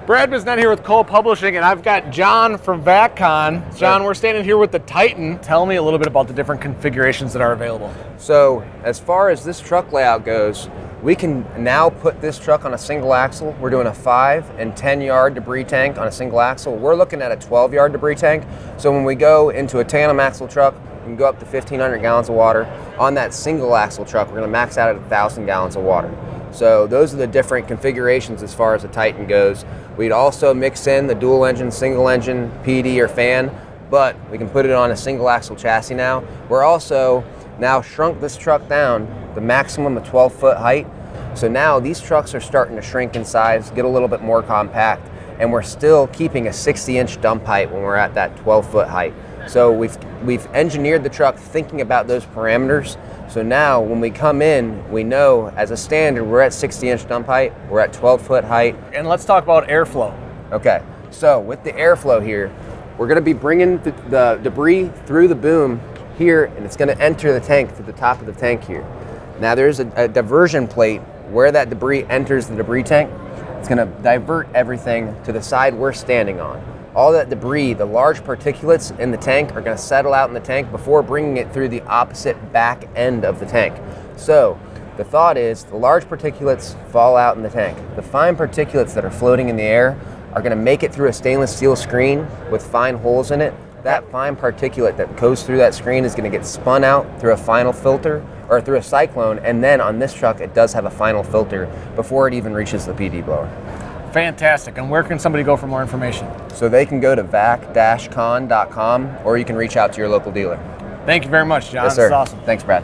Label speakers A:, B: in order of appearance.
A: Brad was not here with Cole Publishing, and I've got John from Vac-Con. John, we're standing here with the Titan. Tell me a little bit about the different configurations that are available.
B: So as far as this truck layout goes, we can now put this truck on a single axle. We're doing a 5 and 10 yard debris tank on a single axle. We're looking at a 12 yard debris tank. So when we go into a tandem axle truck, we can go up to 1,500 gallons of water. On that single axle truck, we're gonna max out at 1,000 gallons of water. So those are the different configurations as far as the Titan goes. We'd also mix in the dual engine, single engine, PD or fan, but we can put it on a single axle chassis now. We're also now shrunk this truck down the maximum of 12-foot height. So now these trucks are starting to shrink in size, get a little bit more compact, and we're still keeping a 60-inch dump height when we're at that 12-foot height. So we've engineered the truck thinking about those parameters. So now when we come in, we know as a standard, we're at 60-inch dump height, we're at 12-foot height.
A: And let's talk about airflow.
B: Okay, so with the airflow here, we're gonna be bringing the debris through the boom here, and it's gonna enter the tank through the top of the tank here. Now there's a diversion plate where that debris enters the debris tank. It's gonna divert everything to the side we're standing on. All that debris, the large particulates in the tank, are gonna settle out in the tank before bringing it through the opposite back end of the tank. So the thought is the large particulates fall out in the tank. The fine particulates that are floating in the air are gonna make it through a stainless steel screen with fine holes in it. That fine particulate that goes through that screen is gonna get spun out through a final filter or through a cyclone, and then on this truck it does have a final filter before it even reaches the PD blower.
A: Fantastic. And where can somebody go for more information?
B: So they can go to vac-con.com, or you can reach out to your local dealer.
A: Thank you very much, John.
B: Yes, sir.
A: This is awesome.
B: Thanks, Brad.